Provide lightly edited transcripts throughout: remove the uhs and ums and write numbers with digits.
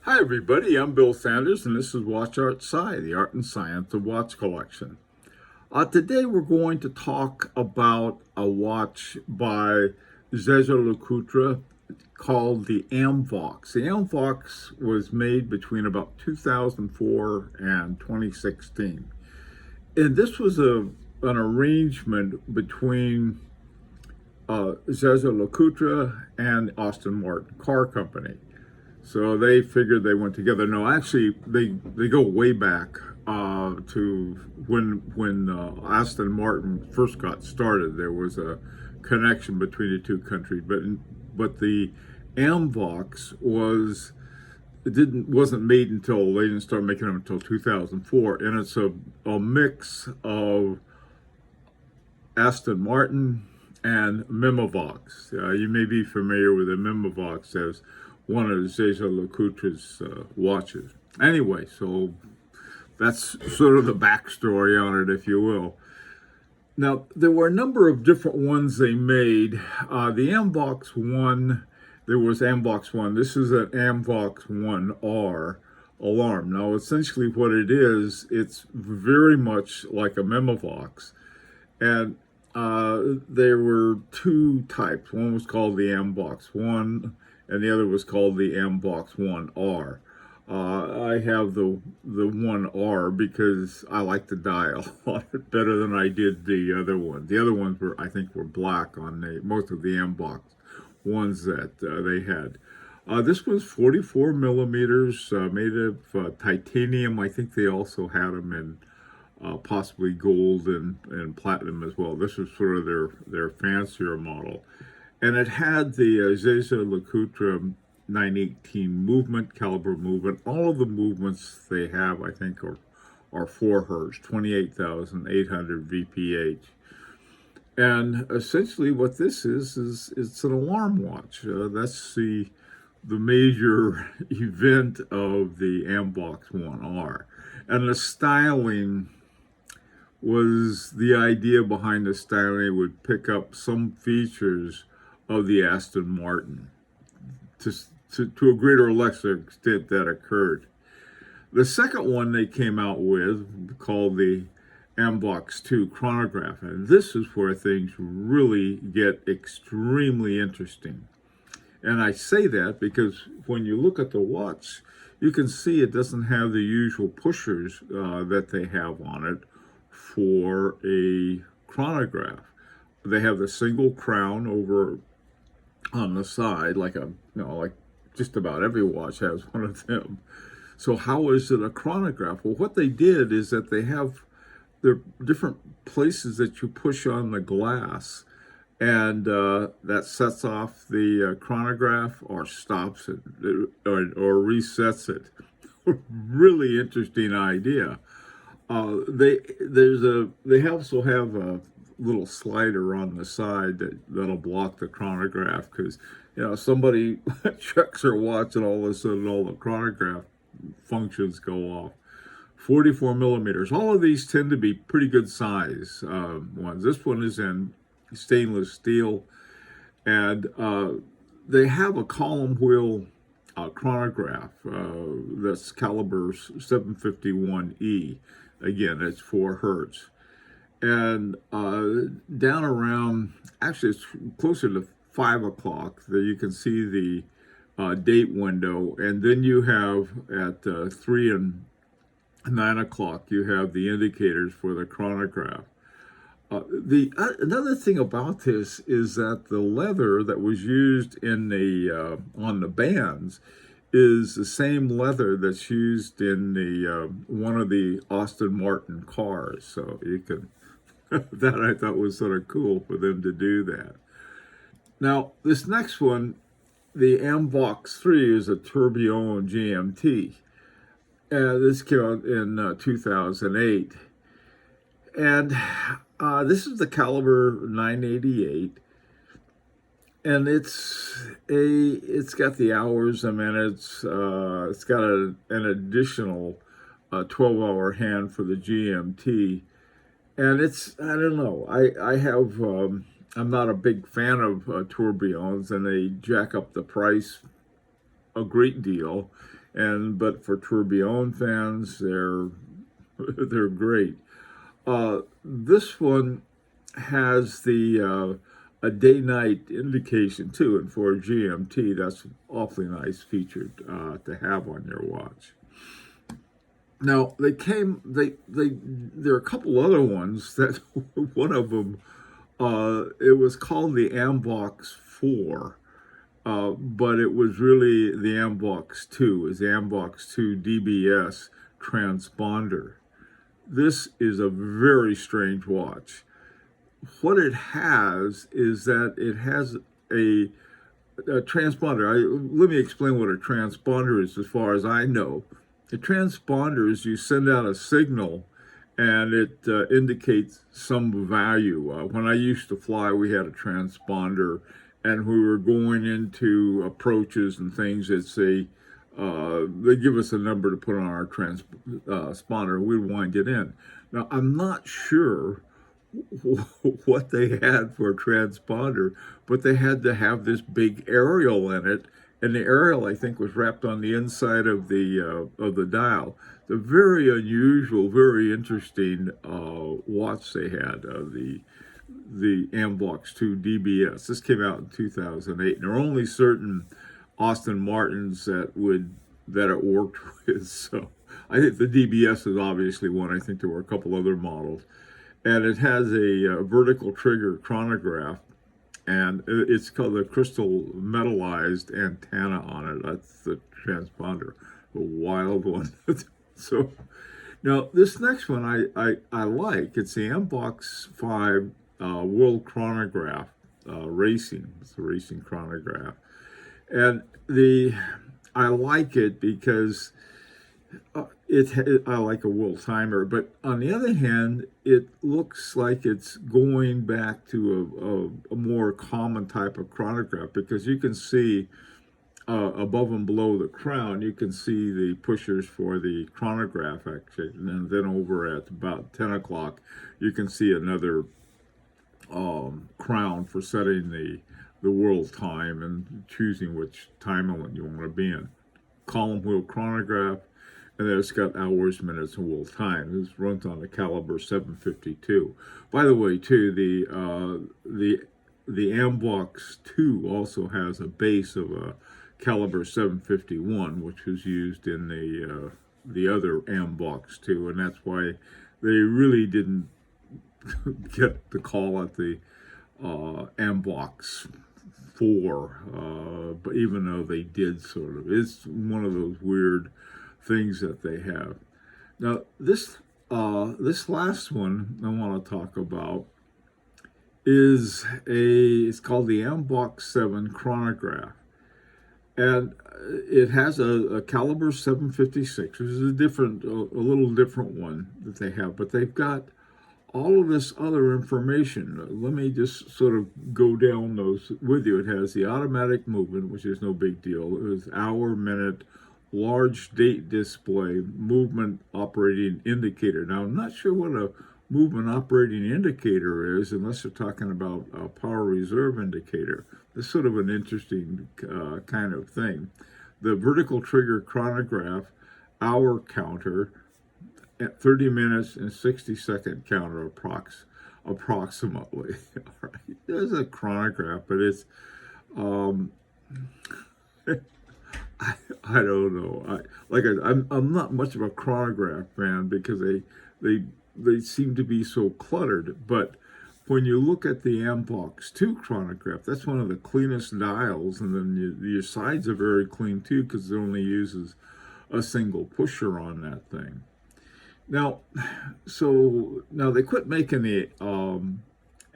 Hi everybody, I'm Bill Sanders and this is Watch Art Sci, the art and science of watch collection. Today we're going to talk about a watch by Jaeger-LeCoultre called the Amvox. The Amvox was made between about 2004 and 2016. And this was an arrangement between Jaeger-LeCoultre and Aston-Martin car company. So they figured they went together. No, actually, they go way back to when Aston Martin first got started. There was a connection between the two countries, but the Amvox wasn't made until they didn't start making them until 2004, and it's a mix of Aston Martin and Mimovox. You may be familiar with the Mimovox as one of Jaeger-LeCoultre's watches. Anyway, so that's sort of the backstory on it, if you will. Now, there were a number of different ones they made. The Amvox 1, there was Amvox 1. This is an Amvox 1R alarm. Now, essentially what it is, it's very much like a Mimovox. And there were two types. One was called the Amvox 1, and the other was called the Amvox 1R. I have the 1R because I like the dial a lot better than I did the other one. The other ones were, I think, were black on most of the Amvox ones that they had. This was 44 millimeters, made of titanium. I think they also had them in possibly gold and platinum as well. This was sort of their fancier model. And it had the Jaeger-LeCoultre 918 movement, caliber movement. All of the movements they have, I think, are 4 hertz, 28,800 VPH. And essentially what this is it's an alarm watch. That's the major event of the Amvox 1R. And the styling was the idea behind the styling. It would pick up some features of the Aston Martin to a greater or lesser extent that occurred. The second one they came out with, called the Amvox 2 Chronograph, and this is where things really get extremely interesting. And I say that because when you look at the watch, you can see it doesn't have the usual pushers that they have on it for a chronograph. They have the single crown over on the side, like just about every watch has one of them. So how is it a chronograph? Well, what they did is that they have their different places that you push on the glass, and that sets off the chronograph or stops it or resets it. Really interesting idea. They also have a little slider on the side that'll block the chronograph, because somebody checks their watch and all of a sudden all the chronograph functions go off. 44 millimeters. All of these tend to be pretty good size ones. This one is in stainless steel, and they have a column wheel chronograph that's caliber 751E. Again, it's 4 hertz. And down around, actually it's closer to 5 o'clock, that you can see the date window. And then you have at 3 and 9 o'clock, you have the indicators for the chronograph. Another thing about this is that the leather that was used in the on the bands is the same leather that's used in the one of the Aston Martin cars. So you can that I thought was sort of cool for them to do that. Now this next one, the Amvox 3, is a Tourbillon GMT. This came out in 2008, and this is the caliber 988, and it's got the hours. I mean, it's got an additional 12-hour hand for the GMT, and I don't know. I have I'm not a big fan of tourbillons, and they jack up the price a great deal. but for Tourbillon fans, they're great. This one has the a day-night indication too, and for a GMT, that's awfully nice feature to have on your watch. Now there are a couple other ones that one of them it was called the Amvox 4, but it was really the Amvox 2, is the Amvox 2 DBS transponder. This is a very strange watch. What it has is that it has a transponder. Let me explain what a transponder is as far as I know. A transponder is you send out a signal and it indicates some value. When I used to fly, we had a transponder, and we were going into approaches and things that say, they give us a number to put on our transponder, and we'd wind it in. Now, I'm not sure what they had for a transponder, but they had to have this big aerial in it, and the aerial, I think, was wrapped on the inside of the dial. The very unusual, very interesting watch they had, the Amvox 2 DBS. This came out in 2008, and there are only certain Aston-Martins that it worked with. So I think the DBS is obviously one. I think there were a couple other models. And it has a vertical trigger chronograph, and it's called the crystal metallized antenna on it. That's the transponder, a wild one. So now this next one I like. It's the Amvox 5 World Chronograph Racing. It's a racing chronograph, and I like it because I like a world timer, but on the other hand, it looks like it's going back to a more common type of chronograph, because you can see above and below the crown, you can see the pushers for the chronograph action, and then over at about 10 o'clock, you can see another crown for setting the world time and choosing which time element you want to be in. Column wheel chronograph, and then it's got hours, minutes, and world time. This runs on a caliber 752. By the way, too, the Amvox 2 also has a base of a caliber 751, which was used in the other Amvox 2, and that's why they really didn't get the call at the Amvox 4, but even though they did sort of. It's one of those weird things that they have. Now, this last one I want to talk about it's called the Amvox 7 Chronograph. And it has a caliber 756, which is a little different one that they have, but they've got all of this other information. Let me just sort of go down those with you. It has the automatic movement, which is no big deal. It was hour, minute, large date display, movement operating indicator. Now, I'm not sure what a movement operating indicator is, unless you're talking about a power reserve indicator. It's sort of an interesting kind of thing. The vertical trigger chronograph, hour counter, at 30 minutes and 60-second counter approximately. All right. There's a chronograph, but it's I don't know. I'm not much of a chronograph fan, because they seem to be so cluttered. But when you look at the Amvox 2 chronograph, that's one of the cleanest dials, and then your sides are very clean too, because it only uses a single pusher on that thing. Now they quit making the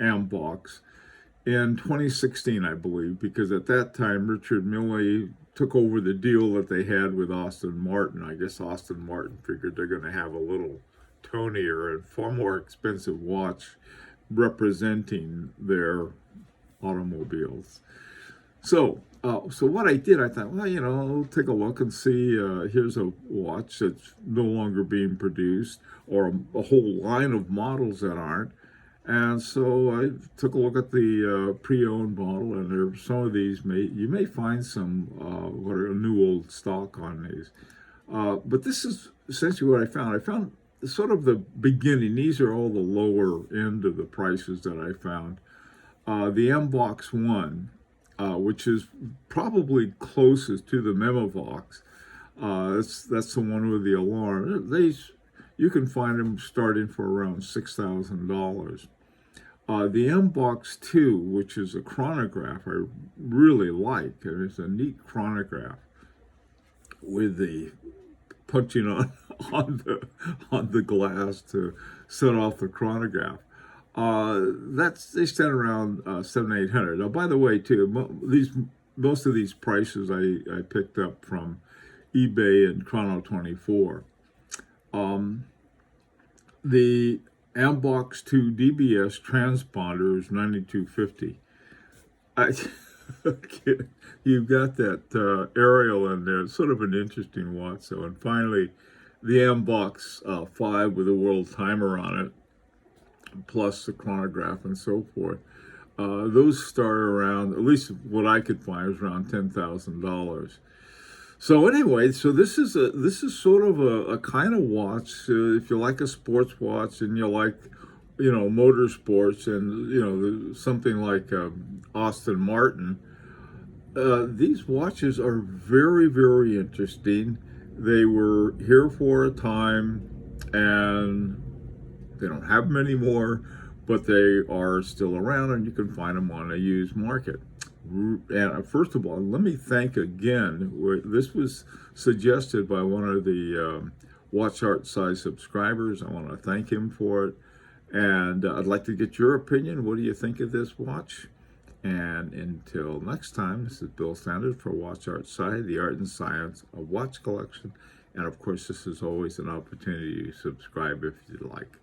Amvox in 2016, I believe, because at that time Richard Mille took over the deal that they had with Aston-Martin. I guess Aston-Martin figured they're going to have a little tonier and far more expensive watch representing their automobiles. So what I did, I thought, well, I'll take a look and see, here's a watch that's no longer being produced, or a whole line of models that aren't. And so I took a look at the pre-owned model, and there are some of these you may find some what are new old stock on these. But this is essentially what I found. I found sort of the beginning. These are all the lower end of the prices that I found. The Amvox one, which is probably closest to the Memovox. That's the one with the alarm. You can find them starting for around $6,000. The Amvox 2, which is a chronograph, I really like. And it's a neat chronograph with the punching on the glass to set off the chronograph. They stand around $700-800. Now, by the way, too, most of these prices I picked up from eBay and Chrono24. The Amvox 2 DBS transponder is $92.50. You've got that aerial in there. It's sort of an interesting watch. So, and finally, the Amvox 5 with a world timer on it, plus the chronograph and so forth. Those start around, at least what I could find, was around $10,000. So anyway, so this is sort of a kind of watch. If you like a sports watch and you like, motorsports and something like Aston-Martin, these watches are very, very interesting. They were here for a time, and they don't have them anymore, but they are still around, and you can find them on a used market. And first of all, let me thank again. This was suggested by one of the Watch Art Size subscribers. I want to thank him for it. And I'd like to get your opinion. What do you think of this watch? And until next time, this is Bill Sanders for Watch Art Side, the art and science of watch collection. And of course, this is always an opportunity to subscribe if you'd like.